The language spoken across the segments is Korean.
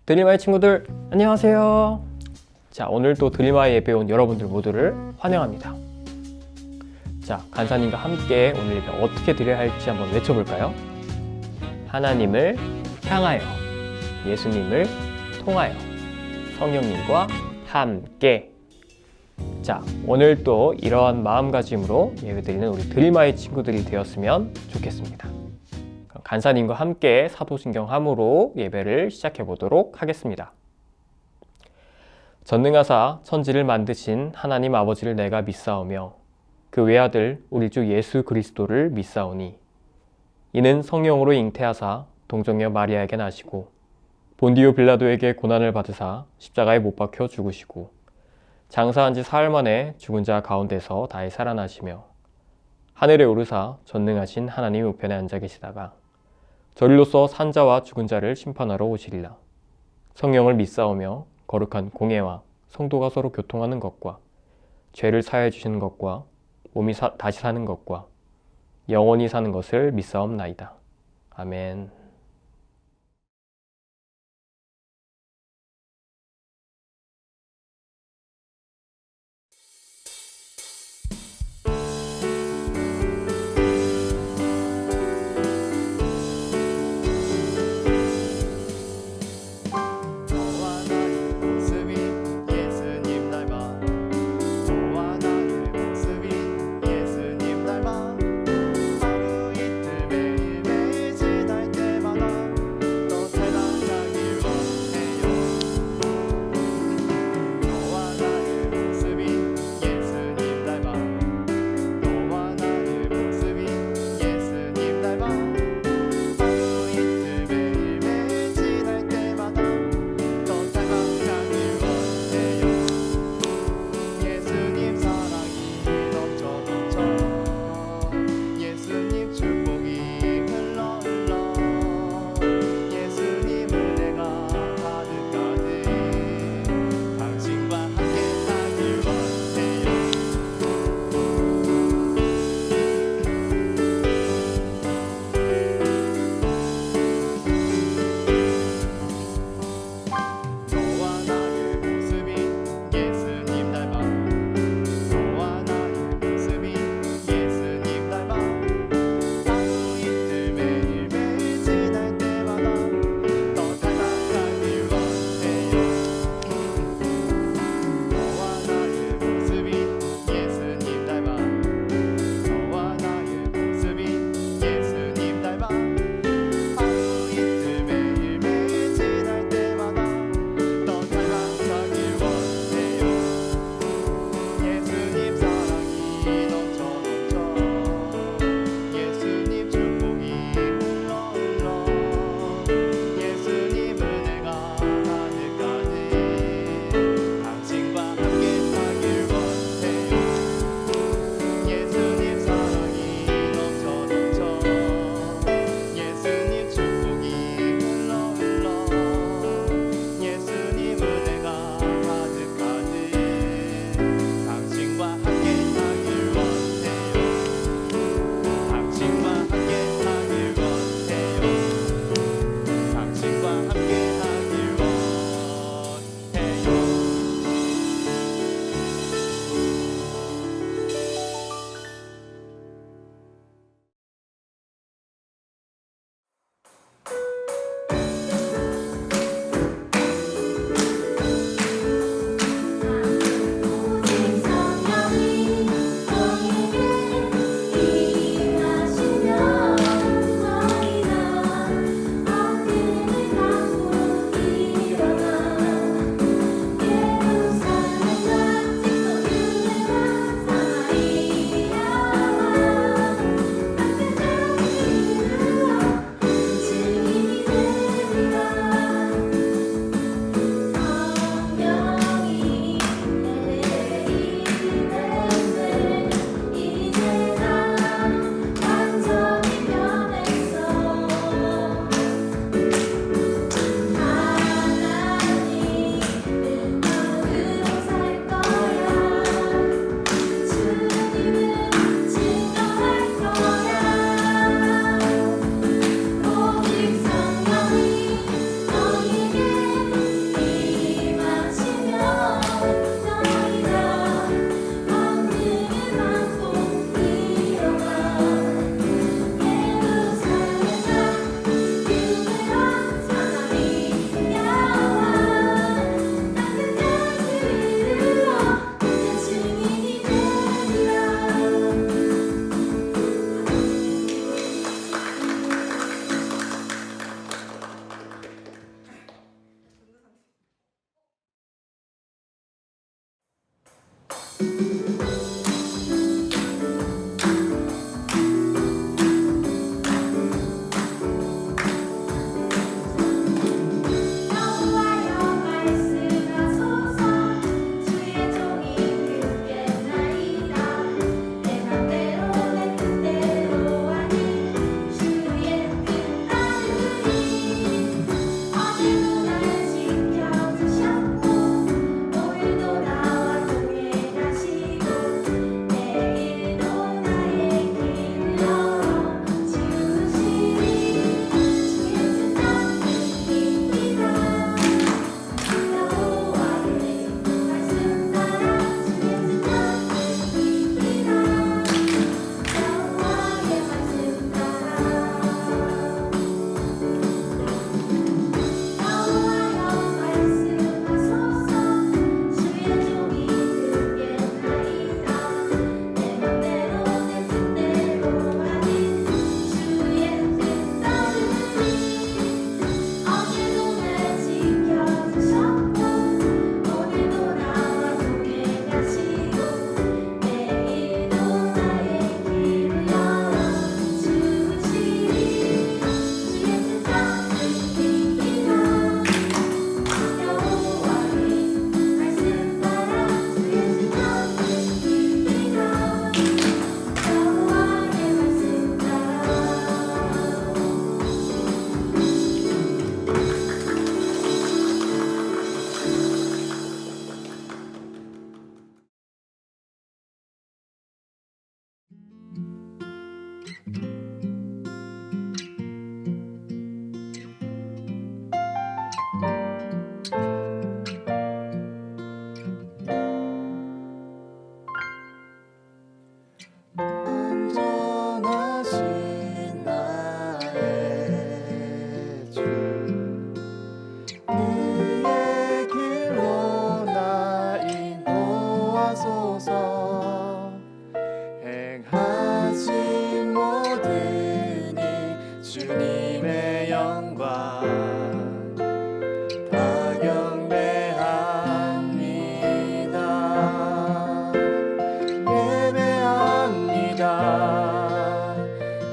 드림아이 친구들 안녕하세요. 자, 오늘도 드림아이 예배에 온 여러분들 모두를 환영합니다. 자, 간사님과 함께 오늘 예배 어떻게 드려야 할지 한번 외쳐볼까요? 하나님을 향하여, 예수님을 통하여, 성령님과 함께. 자, 오늘 또 이러한 마음가짐으로 예배드리는 우리 드림아이 친구들이 되었으면 좋겠습니다. 간사님과 함께 사도신경 함으로 예배를 시작해 보도록 하겠습니다. 전능하사 천지를 만드신 하나님 아버지를 내가 믿사오며 그 외아들 우리 주 예수 그리스도를 믿사오니 이는 성령으로 잉태하사 동정녀 마리아에게 나시고 본디오 빌라도에게 고난을 받으사 십자가에 못 박혀 죽으시고 장사한 지 사흘 만에 죽은 자 가운데서 다시 살아나시며 하늘에 오르사 전능하신 하나님 우편에 앉아 계시다가 저리로서 산자와 죽은 자를 심판하러 오시리라. 성령을 믿사오며 거룩한 공예와 성도가 서로 교통하는 것과 죄를 사하여 주시는 것과 몸이 다시 사는 것과 영원히 사는 것을 믿사옵나이다. 아멘. 예수님 닮아 하루 이틀 매일매일 지날 때마다 주님의 영광 다 경배합니다. 예배합니다.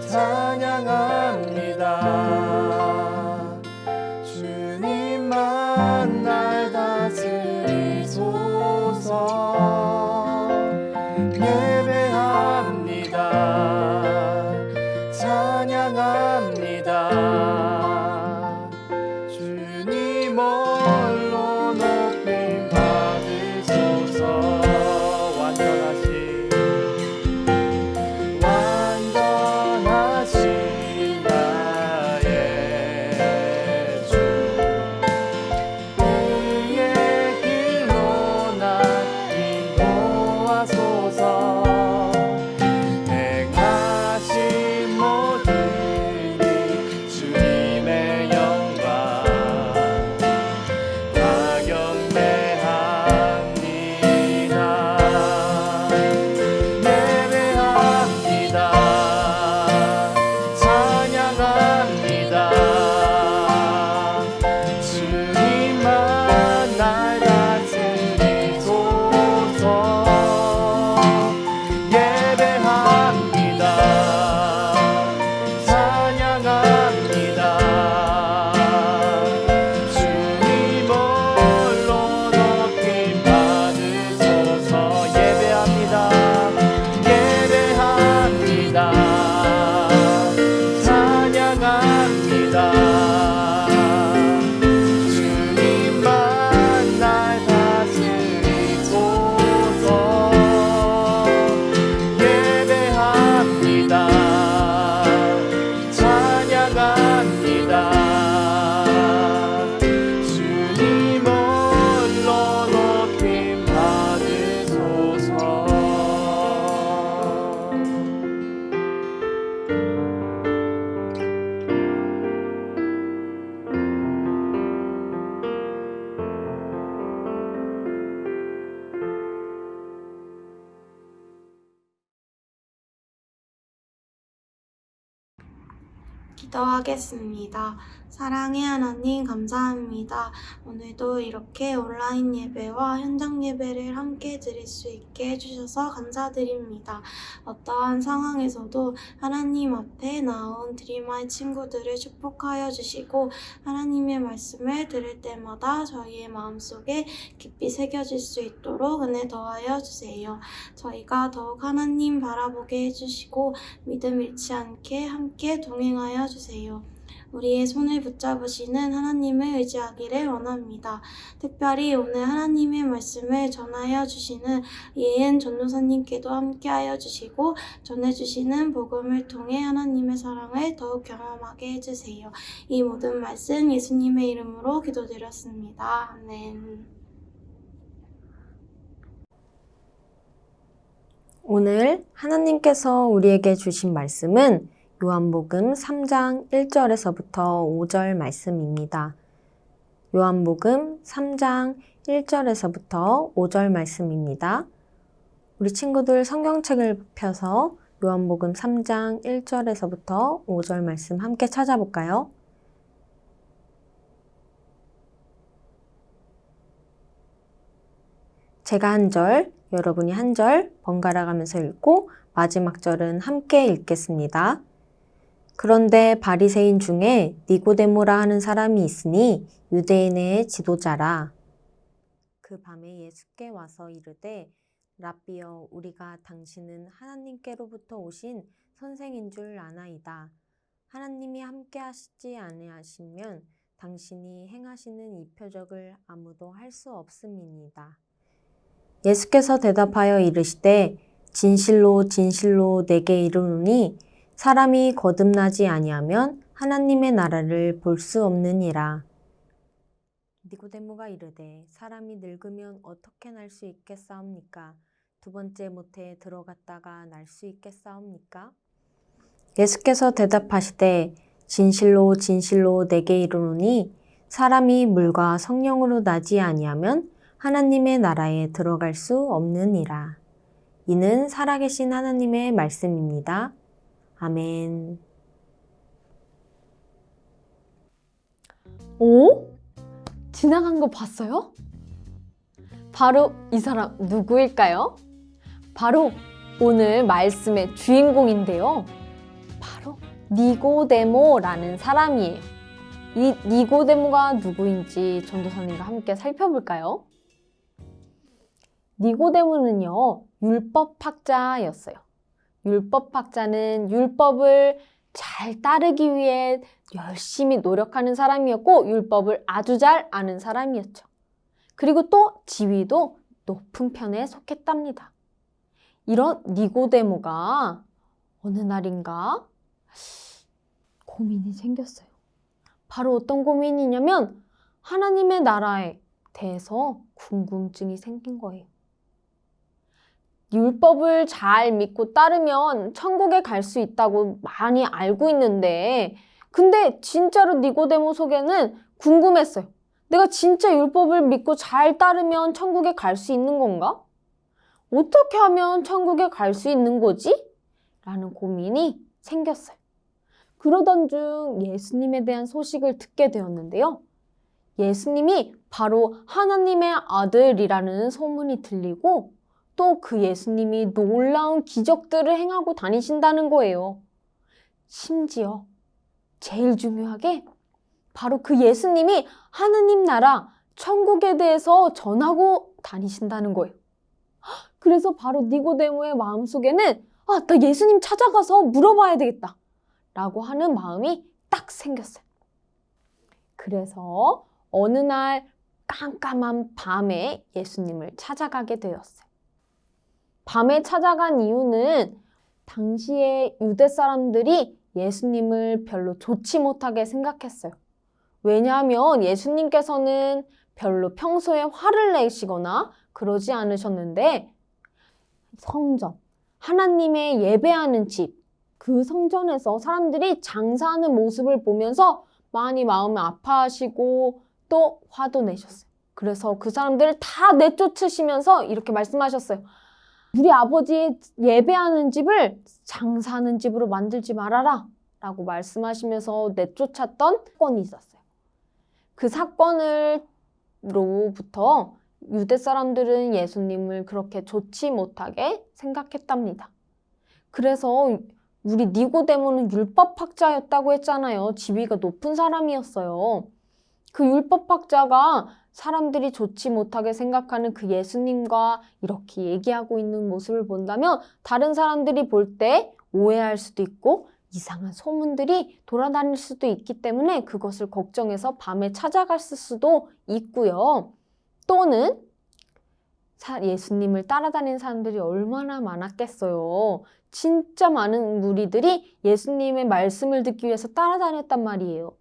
찬양합니다. 주님만 날 다스리소서. 예배합니다. 찬양합니다. 주님 홀로 높임 받으소서. 완전하신 나의 주, 의의 길로 나 인도하소서. 행하신 모든 일 주님의 영광 다 경배합니다. 예배합니다. 찬양합니다. 주님만 날 다스리소서. 예배합니다. 찬양합니다. 주님 홀로 높임 받으소서. 예배합니다. 예배합니다. 찬양합니다. 주님만 날 다스리소서. 예배합니다. 찬양합니다. 주님 홀로 높임 받으소서. 기도하겠습니다. 사랑의 하나님, 감사합니다. 오늘도 이렇게 온라인 예배와 현장 예배를 함께 드릴 수 있게 해주셔서 감사드립니다. 어떠한 상황에서도 하나님 앞에 나온 드림아이 친구들을 축복하여 주시고 하나님의 말씀을 들을 때마다 저희의 마음속에 깊이 새겨질 수 있도록 은혜 더하여 주세요. 저희가 더욱 하나님 바라보게 해주시고 믿음 잃지 않게 함께 동행하여 주세요. 우리의 손을 붙잡으시는 하나님을 의지하기를 원합니다. 특별히 오늘 하나님의 말씀을 전하여 주시는 이혜은 전도사님께도 함께하여 주시고 전해주시는 복음을 통해 하나님의 사랑을 더욱 경험하게 해주세요. 이 모든 말씀 예수님의 이름으로 기도드렸습니다. 아멘. 오늘 하나님께서 우리에게 주신 말씀은 요한복음 3장 1절에서부터 5절 말씀입니다. 요한복음 3장 1절에서부터 5절 말씀입니다. 우리 친구들 성경책을 펴서 요한복음 3장 1절에서부터 5절 말씀 함께 찾아볼까요? 제가 한 절, 여러분이 한 절 번갈아 가면서 읽고 마지막 절은 함께 읽겠습니다. 그런데 바리새인 중에 니고데모라 하는 사람이 있으니 유대인의 지도자라. 그 밤에 예수께 와서 이르되 랍비여, 우리가 당신은 하나님께로부터 오신 선생인 줄 아나이다. 하나님이 함께 하시지 아니하시면 당신이 행하시는 이 표적을 아무도 할 수 없음이니이다. 예수께서 대답하여 이르시되 진실로 진실로 내게 이르노니 사람이 거듭나지 아니하면 하나님의 나라를 볼 수 없느니라. 니고데모가 이르되 사람이 늙으면 어떻게 날 수 있겠사옵니까? 두 번째 모태에 들어갔다가 날 수 있겠사옵니까? 예수께서 대답하시되 진실로 진실로 내게 이르노니 사람이 물과 성령으로 나지 아니하면 하나님의 나라에 들어갈 수 없느니라. 이는 살아계신 하나님의 말씀입니다. 아멘. 오? 지나간 거 봤어요? 바로 이 사람 누구일까요? 바로 오늘 말씀의 주인공인데요. 바로 니고데모라는 사람이에요. 이 니고데모가 누구인지 전도사님과 함께 살펴볼까요? 니고데모는요, 율법학자였어요. 율법학자는 율법을 잘 따르기 위해 열심히 노력하는 사람이었고 율법을 아주 잘 아는 사람이었죠. 그리고 또 지위도 높은 편에 속했답니다. 이런 니고데모가 어느 날인가 고민이 생겼어요. 바로 어떤 고민이냐면 하나님의 나라에 대해서 궁금증이 생긴 거예요. 율법을 잘 믿고 따르면 천국에 갈 수 있다고 많이 알고 있는데 근데 진짜로 니고데모 속에는 궁금했어요. 내가 진짜 율법을 믿고 잘 따르면 천국에 갈 수 있는 건가? 어떻게 하면 천국에 갈 수 있는 거지? 라는 고민이 생겼어요. 그러던 중 예수님에 대한 소식을 듣게 되었는데요. 예수님이 바로 하나님의 아들이라는 소문이 들리고 또 그 예수님이 놀라운 기적들을 행하고 다니신다는 거예요. 심지어 제일 중요하게 바로 그 예수님이 하느님 나라 천국에 대해서 전하고 다니신다는 거예요. 그래서 바로 니고데모의 마음속에는 나 예수님 찾아가서 물어봐야 되겠다 라고 하는 마음이 딱 생겼어요. 그래서 어느 날 깜깜한 밤에 예수님을 찾아가게 되었어요. 밤에 찾아간 이유는 당시에 유대 사람들이 예수님을 별로 좋지 못하게 생각했어요. 왜냐하면 예수님께서는 별로 평소에 화를 내시거나 그러지 않으셨는데 성전, 하나님의 예배하는 집, 그 성전에서 사람들이 장사하는 모습을 보면서 많이 마음을 아파하시고 또 화도 내셨어요. 그래서 그 사람들을 다 내쫓으시면서 이렇게 말씀하셨어요. 우리 아버지의 예배하는 집을 장사하는 집으로 만들지 말아라 라고 말씀하시면서 내쫓았던 사건이 있었어요. 그 사건으로부터 유대 사람들은 예수님을 그렇게 좋지 못하게 생각했답니다. 그래서 우리 니고데모는 율법학자였다고 했잖아요. 지위가 높은 사람이었어요. 그 율법학자가 사람들이 좋지 못하게 생각하는 그 예수님과 이렇게 얘기하고 있는 모습을 본다면 다른 사람들이 볼 때 오해할 수도 있고 이상한 소문들이 돌아다닐 수도 있기 때문에 그것을 걱정해서 밤에 찾아갔을 수도 있고요. 또는 예수님을 따라다니는 사람들이 얼마나 많았겠어요. 진짜 많은 무리들이 예수님의 말씀을 듣기 위해서 따라다녔단 말이에요.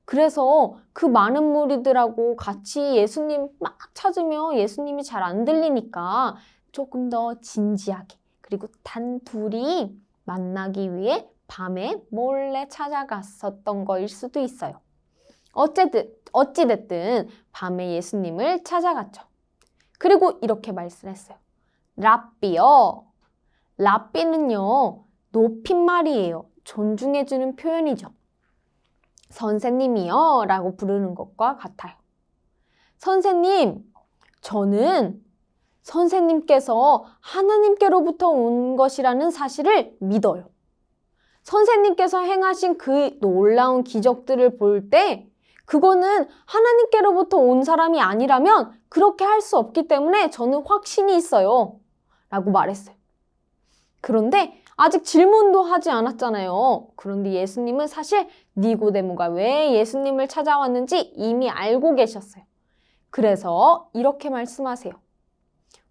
그래서 그 많은 무리들하고 같이 예수님 막 찾으면 예수님이 잘 안 들리니까 조금 더 진지하게 그리고 단 둘이 만나기 위해 밤에 몰래 찾아갔었던 거일 수도 있어요. 어찌됐든 밤에 예수님을 찾아갔죠. 그리고 이렇게 말씀했어요. 랍비요. 랍비는요, 높임말이에요. 존중해주는 표현이죠. 선생님이요 라고 부르는 것과 같아요. 선생님, 저는 선생님께서 하나님께로부터 온 것이라는 사실을 믿어요. 선생님께서 행하신 그 놀라운 기적들을 볼 때 그거는 하나님께로부터 온 사람이 아니라면 그렇게 할 수 없기 때문에 저는 확신이 있어요 라고 말했어요. 그런데 아직 질문도 하지 않았잖아요. 그런데 예수님은 사실 니고데모가 왜 예수님을 찾아왔는지 이미 알고 계셨어요. 그래서 이렇게 말씀하세요.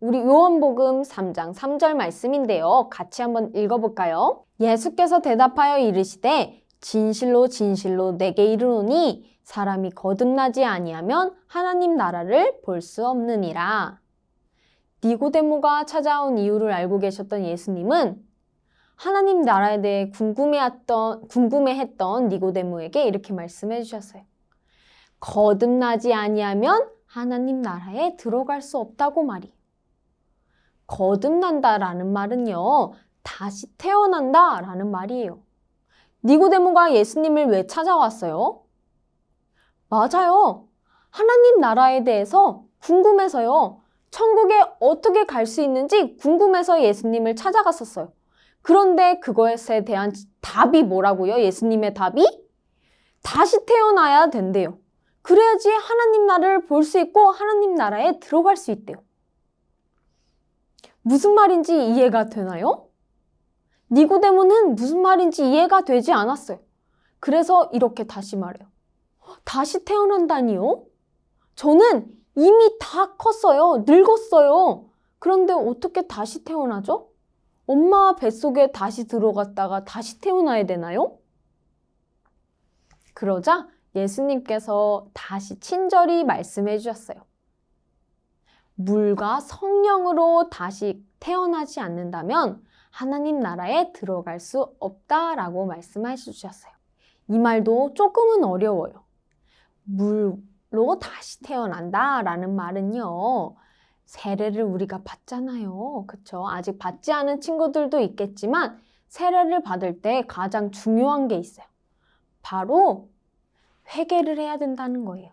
우리 요한복음 3장 3절 말씀인데요. 같이 한번 읽어볼까요? 예수께서 대답하여 이르시되 진실로 진실로 내게 이르노니 사람이 거듭나지 아니하면 하나님 나라를 볼 수 없느니라. 니고데모가 찾아온 이유를 알고 계셨던 예수님은 하나님 나라에 대해 궁금해했던 니고데모에게 이렇게 말씀해 주셨어요. 거듭나지 아니하면 하나님 나라에 들어갈 수 없다고 말이에요. 거듭난다라는 말은요, 다시 태어난다라는 말이에요. 니고데모가 예수님을 왜 찾아왔어요? 맞아요. 하나님 나라에 대해서 궁금해서요. 천국에 어떻게 갈 수 있는지 궁금해서 예수님을 찾아갔었어요. 그런데 그것에 대한 답이 뭐라고요? 예수님의 답이? 다시 태어나야 된대요. 그래야지 하나님 나라를 볼 수 있고 하나님 나라에 들어갈 수 있대요. 무슨 말인지 이해가 되나요? 니고데모는 무슨 말인지 이해가 되지 않았어요. 그래서 이렇게 다시 말해요. 다시 태어난다니요? 저는 이미 다 컸어요. 늙었어요. 그런데 어떻게 다시 태어나죠? 엄마 뱃속에 다시 들어갔다가 다시 태어나야 되나요? 그러자 예수님께서 다시 친절히 말씀해 주셨어요. 물과 성령으로 다시 태어나지 않는다면 하나님 나라에 들어갈 수 없다라고 말씀해 주셨어요. 이 말도 조금은 어려워요. 물로 다시 태어난다라는 말은요. 세례를 우리가 받잖아요. 그쵸? 아직 받지 않은 친구들도 있겠지만 세례를 받을 때 가장 중요한 게 있어요. 바로 회개를 해야 된다는 거예요.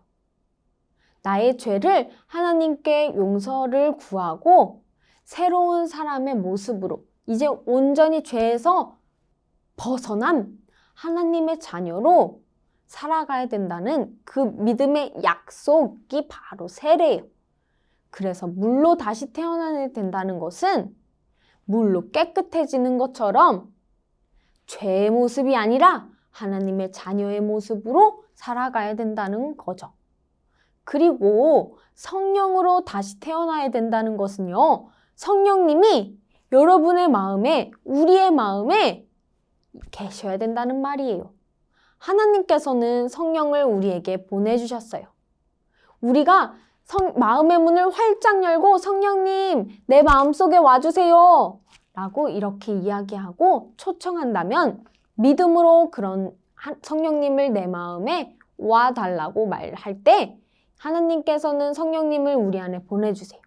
나의 죄를 하나님께 용서를 구하고 새로운 사람의 모습으로 이제 온전히 죄에서 벗어난 하나님의 자녀로 살아가야 된다는 그 믿음의 약속이 바로 세례예요. 그래서 물로 다시 태어나야 된다는 것은 물로 깨끗해지는 것처럼 죄의 모습이 아니라 하나님의 자녀의 모습으로 살아가야 된다는 거죠. 그리고 성령으로 다시 태어나야 된다는 것은요. 성령님이 여러분의 마음에, 우리의 마음에 계셔야 된다는 말이에요. 하나님께서는 성령을 우리에게 보내주셨어요. 우리가 마음의 문을 활짝 열고 성령님, 내 마음속에 와주세요 라고 이렇게 이야기하고 초청한다면 믿음으로 그런 성령님을 내 마음에 와달라고 말할 때 하나님께서는 성령님을 우리 안에 보내주세요.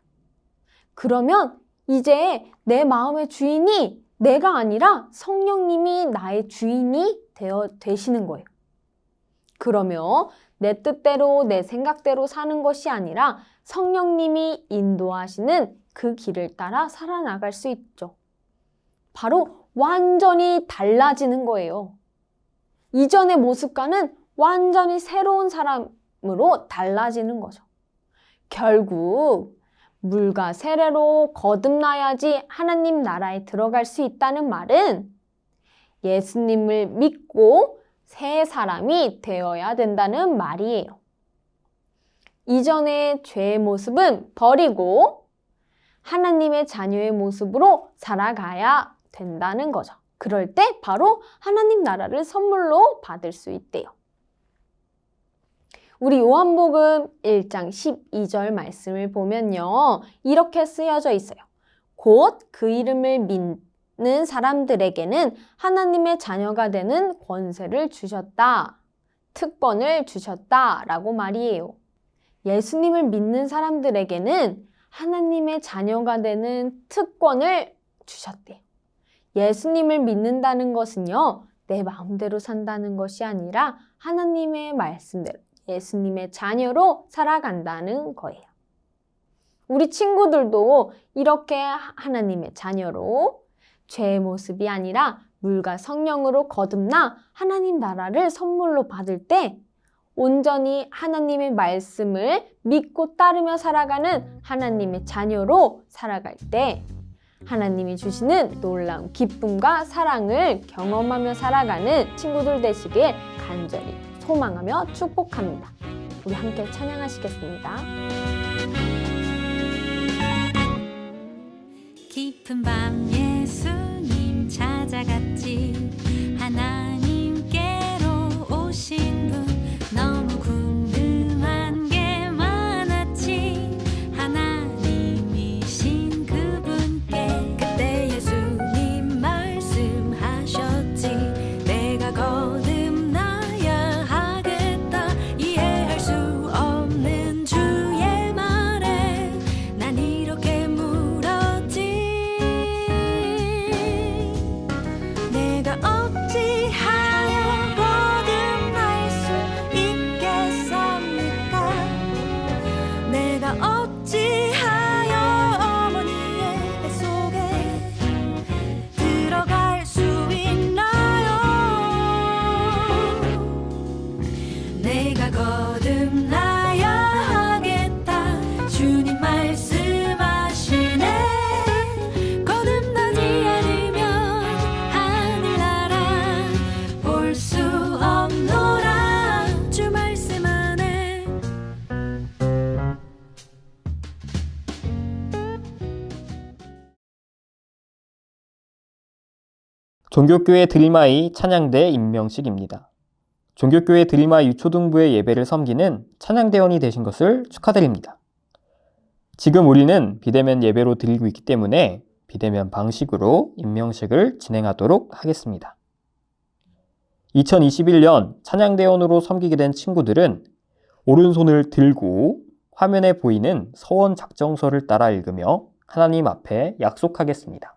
그러면 이제 내 마음의 주인이 내가 아니라 성령님이 나의 주인이 되시는 거예요. 그러면 내 뜻대로 내 생각대로 사는 것이 아니라 성령님이 인도하시는 그 길을 따라 살아나갈 수 있죠. 바로 완전히 달라지는 거예요. 이전의 모습과는 완전히 새로운 사람으로 달라지는 거죠. 결국 물과 세례로 거듭나야지 하나님 나라에 들어갈 수 있다는 말은 예수님을 믿고 새 사람이 되어야 된다는 말이에요. 이전의 죄의 모습은 버리고 하나님의 자녀의 모습으로 살아가야 된다는 거죠. 그럴 때 바로 하나님 나라를 선물로 받을 수 있대요. 우리 요한복음 1장 12절 말씀을 보면요. 이렇게 쓰여져 있어요. 곧 그 이름을 믿는 사람들에게는 하나님의 자녀가 되는 권세를 주셨다. 특권을 주셨다. 라고 말이에요. 예수님을 믿는 사람들에게는 하나님의 자녀가 되는 특권을 주셨대요. 예수님을 믿는다는 것은요. 내 마음대로 산다는 것이 아니라 하나님의 말씀대로 예수님의 자녀로 살아간다는 거예요. 우리 친구들도 이렇게 하나님의 자녀로 죄의 모습이 아니라 물과 성령으로 거듭나 하나님 나라를 선물로 받을 때 온전히 하나님의 말씀을 믿고 따르며 살아가는 하나님의 자녀로 살아갈 때 하나님이 주시는 놀라운 기쁨과 사랑을 경험하며 살아가는 친구들 되시길 간절히 소망하며 축복합니다. 우리 함께 찬양하시겠습니다. 깊은 밤 예수님 찾아갔지. 하나님께로 오신 분 너무 궁금한 게 많았지. 하나님이신 그분께 그때 예수님 말씀하셨지. 내가 거듭나야 하겠다. 이해할 수 없는 주의 말에 난 이렇게 물었지. 내가 어찌 내가 거듭나야 하겠다. 주님 말씀하시네. 거듭나지 않으면 하늘나라 볼 수 없노라. 주 말씀 안에. 종교교회 드릴마이 찬양대 임명식입니다. 종교교회 드릴마이 유초등부의 예배를 섬기는 찬양대원이 되신 것을 축하드립니다. 지금 우리는 비대면 예배로 드리고 있기 때문에 비대면 방식으로 임명식을 진행하도록 하겠습니다. 2021년 찬양대원으로 섬기게 된 친구들은 오른손을 들고 화면에 보이는 서원 작정서를 따라 읽으며 하나님 앞에 약속하겠습니다.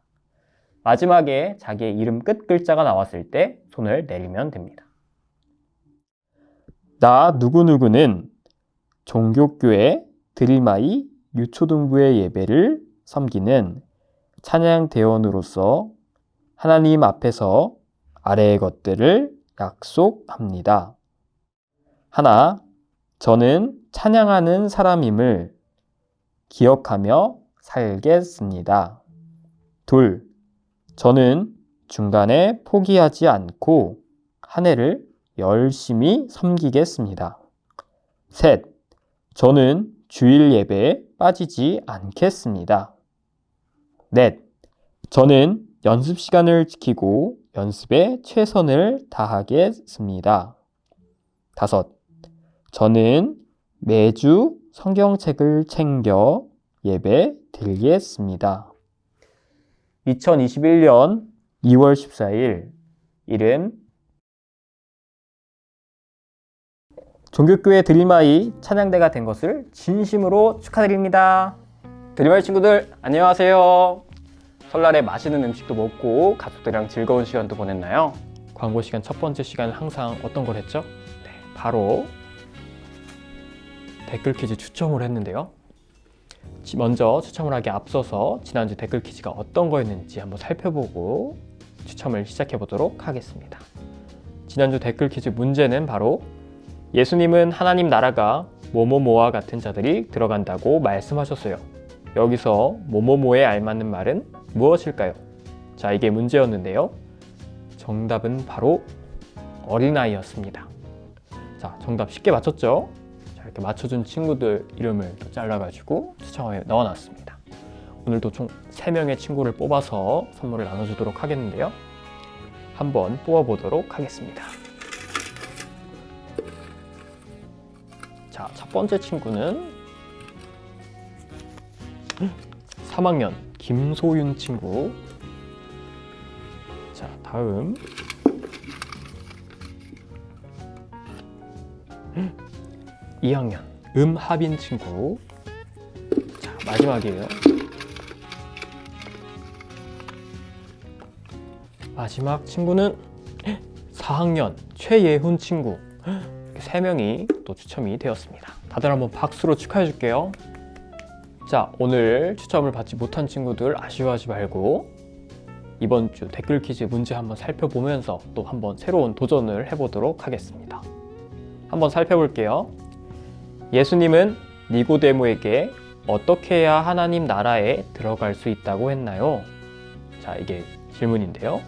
마지막에 자기의 이름 끝 글자가 나왔을 때 손을 내리면 됩니다. 나 누구누구는 종교교회 드릴마이 유초등부의 예배를 섬기는 찬양대원으로서 하나님 앞에서 아래의 것들을 약속합니다. 하나, 저는 찬양하는 사람임을 기억하며 살겠습니다. 둘, 저는 중간에 포기하지 않고 한 해를 열심히 섬기겠습니다. 셋, 저는 주일 예배에 빠지지 않겠습니다. 넷, 저는 연습 시간을 지키고 연습에 최선을 다하겠습니다. 다섯, 저는 매주 성경책을 챙겨 예배 드리겠습니다. 2021년 2월 14일 일은 종교교회 드릴마이 찬양대가 된 것을 진심으로 축하드립니다. 드릴마이 친구들 안녕하세요. 설날에 맛있는 음식도 먹고 가족들이랑 즐거운 시간도 보냈나요? 광고 시간 첫 번째 시간은 항상 어떤 걸 했죠? 네, 바로 댓글 퀴즈 추첨을 했는데요. 먼저 추첨을 하기 앞서서 지난주 댓글 퀴즈가 어떤 거였는지 한번 살펴보고 추첨을 시작해 보도록 하겠습니다. 지난주 댓글 퀴즈 문제는 바로 예수님은 하나님 나라가 뭐뭐뭐와 같은 자들이 들어간다고 말씀하셨어요. 여기서 뭐뭐뭐에 알맞는 말은 무엇일까요? 자, 이게 문제였는데요. 정답은 바로 어린아이였습니다. 자, 정답 쉽게 맞췄죠? 자, 이렇게 맞춰준 친구들 이름을 또 잘라가지고 추첨에 넣어놨습니다. 오늘도 총 3명의 친구를 뽑아서 선물을 나눠주도록 하겠는데요. 한번 뽑아보도록 하겠습니다. 자, 첫 번째 친구는 3학년 김소윤 친구. 자, 다음 2학년 음하빈 친구. 자, 마지막이에요. 마지막 친구는 4학년 최예훈 친구. 3명이 또 추첨이 되었습니다. 다들 한번 박수로 축하해 줄게요. 자, 오늘 추첨을 받지 못한 친구들 아쉬워하지 말고 이번 주 댓글 퀴즈 문제 한번 살펴보면서 또 한번 새로운 도전을 해보도록 하겠습니다. 한번 살펴볼게요. 예수님은 니고데모에게 어떻게 해야 하나님 나라에 들어갈 수 있다고 했나요? 자, 이게 질문인데요.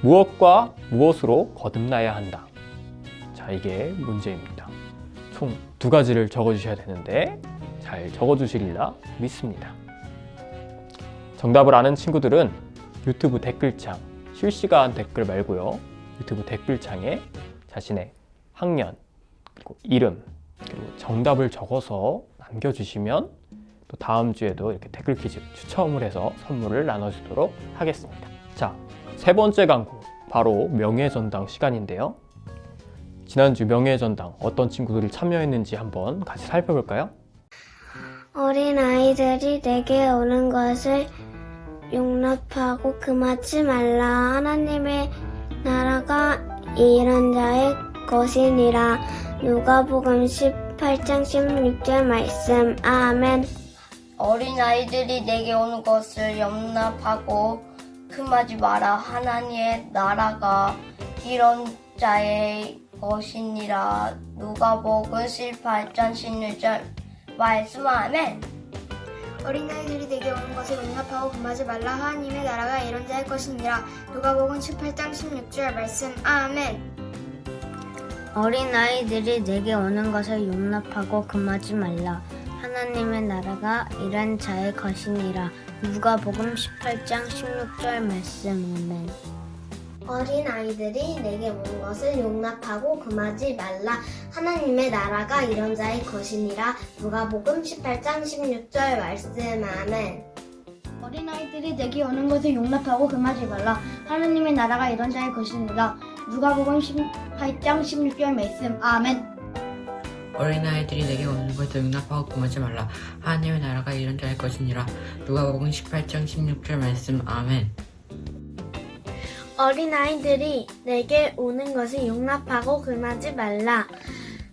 무엇과 무엇으로 거듭나야 한다. 자, 이게 문제입니다. 총 2가지를 적어주셔야 되는데 잘 적어주시리라 믿습니다. 정답을 아는 친구들은 유튜브 댓글창, 실시간 댓글 말고요. 유튜브 댓글창에 자신의 학년, 그리고 이름, 그리고 정답을 적어서 남겨주시면 또 다음 주에도 이렇게 댓글 퀴즈 추첨을 해서 선물을 나눠주도록 하겠습니다. 자, 3번째 광고, 바로 명예전당 시간인데요. 지난주 명예전당 어떤 친구들이 참여했는지 한번 같이 살펴볼까요? 어린 아이들이 내게 오는 것을 용납하고 금하지 말라. 하나님의 나라가 이런 자의 것이니라. 누가복음 18장 16절 말씀. 아멘. 어린아이들이 내게 오는 것을 용납하고 금하지 마라. 하나님의 나라가 이런 자의 것이니라. 누가복음 18장 16절 말씀. 아멘. 어린아이들이 내게 오는 것을 용납하고 금하지 말라. 하나님의 나라가 이런 자의 것이니라. 누가복음 18장 16절 말씀. 아멘. 어린아이들이 내게 오는 것을 용납하고 금하지 말라. 하나님의 나라가 이런 자의 것이니라. 누가복음 18장 16절 말씀. 아멘. 어린아이들이 내게 오는 것을 용납하고 금하지 말라. 하나님의 나라가 이런 자의 것이니라. 누가복음 18장 16절 말씀. 아멘. 어린아이들이 내게 오는 것을 용납하고 금하지 말라. 하나님의 나라가 이런 자의 것이니라. 누가복음 18장 16절 말씀. 아멘. 어린아이들이 내게 오는 것을 용납하고 금하지 말라. 하나님의 나라가 이런 자의 것이니라. 누가복음 18장 16절 말씀. 아멘. 어린아이들이 내게 오는 것을 용납하고 금하지 말라.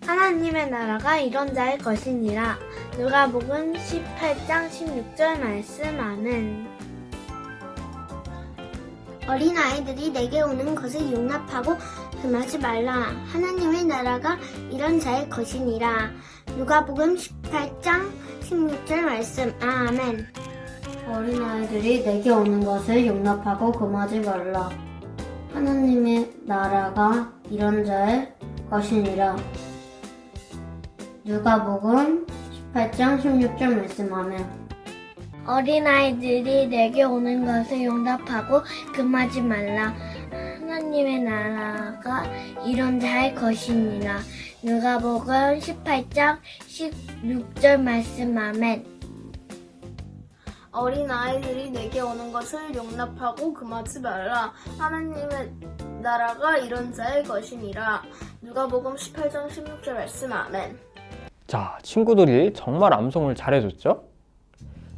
하나님의 나라가 이런 자의 것이니라. 누가복음 18장 16절 말씀. 아멘. 어린아이들이 내게 오는 것을 용납하고 금하지 말라. 하나님의 나라가 이런 자의 것이니라. 누가복음 18장 16절 말씀. 아멘. 어린아이들이 내게 오는 것을 용납하고 금하지 말라. 하나님의 나라가 이런 자의 것이니라. 누가복음 18장 16절 말씀. 아멘. 어린아이들이 내게 오는 것을 용납하고 금하지 말라. 하나님의 나라가 이런 자의 것이니라. 누가복음 18장 16절 말씀. 아멘. 어린아이들이 내게 오는 것을 용납하고 금하지 말라. 하나님의 나라가 이런 자의 것이니라. 누가복음 18장 16절 말씀. 아멘. 자, 친구들이 정말 암송을 잘해줬죠?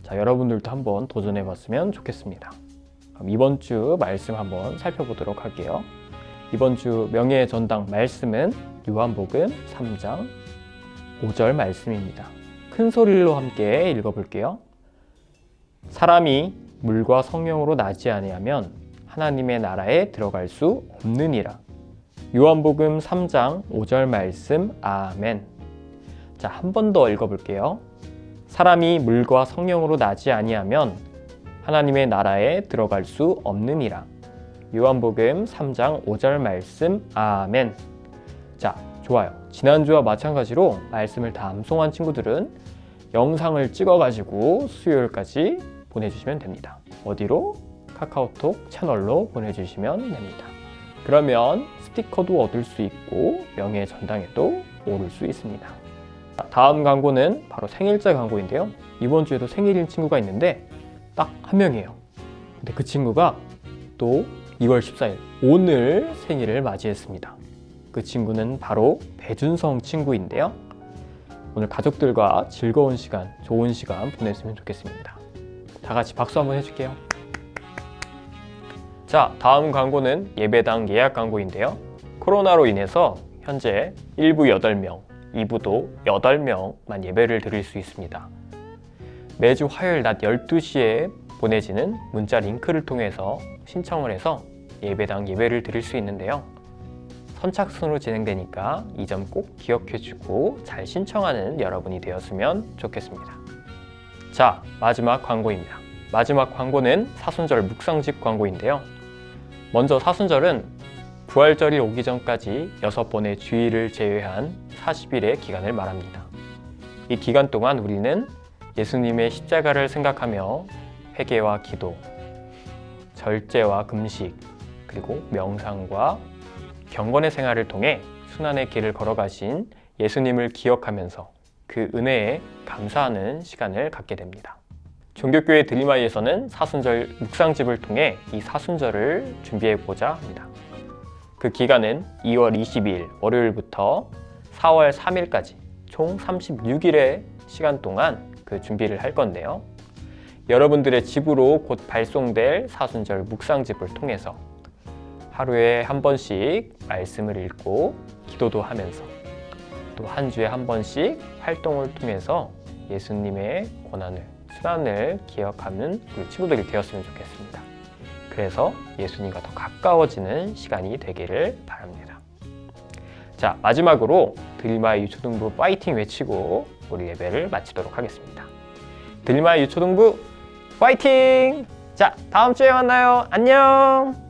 자, 여러분들도 한번 도전해봤으면 좋겠습니다. 그럼 이번 주 말씀 한번 살펴보도록 할게요. 이번 주 명예의 전당 말씀은 요한복음 3장 5절 말씀입니다. 큰 소리로 함께 읽어볼게요. 사람이 물과 성령으로 나지 아니하면 하나님의 나라에 들어갈 수 없느니라. 요한복음 3장 5절 말씀. 아멘. 자, 한 번 더 읽어볼게요. 사람이 물과 성령으로 나지 아니하면 하나님의 나라에 들어갈 수 없느니라. 요한복음 3장 5절 말씀. 아멘. 자, 좋아요. 지난주와 마찬가지로 말씀을 다 암송한 친구들은 영상을 찍어가지고 수요일까지 보내주시면 됩니다. 어디로? 카카오톡 채널로 보내주시면 됩니다. 그러면 스티커도 얻을 수 있고 명예의 전당에도 오를 수 있습니다. 다음 광고는 바로 생일자 광고인데요. 이번 주에도 생일인 친구가 있는데 딱 한 명이에요. 근데 그 친구가 또 2월 14일 오늘 생일을 맞이했습니다. 그 친구는 바로 배준성 친구인데요. 오늘 가족들과 즐거운 시간, 좋은 시간 보냈으면 좋겠습니다. 다 같이 박수 한번 해줄게요. 자, 다음 광고는 예배당 예약 광고인데요. 코로나로 인해서 현재 1부 8명, 2부도 8명만 예배를 드릴 수 있습니다. 매주 화요일 낮 12시에 보내지는 문자 링크를 통해서 신청을 해서 예배당 예배를 드릴 수 있는데요. 선착순으로 진행되니까 이 점 꼭 기억해주고 잘 신청하는 여러분이 되었으면 좋겠습니다. 자, 마지막 광고입니다. 마지막 광고는 사순절 묵상집 광고인데요. 먼저 사순절은 부활절이 오기 전까지 6번의 주일을 제외한 40일의 기간을 말합니다. 이 기간 동안 우리는 예수님의 십자가를 생각하며 회개와 기도, 절제와 금식, 그리고 명상과 경건의 생활을 통해 순환의 길을 걸어가신 예수님을 기억하면서 그 은혜에 감사하는 시간을 갖게 됩니다. 종교교회 드림아이에서는 사순절 묵상집을 통해 이 사순절을 준비해보자 합니다. 그 기간은 2월 22일 월요일부터 4월 3일까지 총 36일의 시간 동안 그 준비를 할 건데요. 여러분들의 집으로 곧 발송될 사순절 묵상집을 통해서 하루에 한 번씩 말씀을 읽고 기도도 하면서 또 한 주에 한 번씩 활동을 통해서 예수님의 고난을, 순환을 기억하는 우리 친구들이 되었으면 좋겠습니다. 그래서 예수님과 더 가까워지는 시간이 되기를 바랍니다. 자, 마지막으로 드릴마의 유초등부 파이팅 외치고 우리 예배를 마치도록 하겠습니다. 드릴마의 유초등부 파이팅! 자, 다음 주에 만나요. 안녕!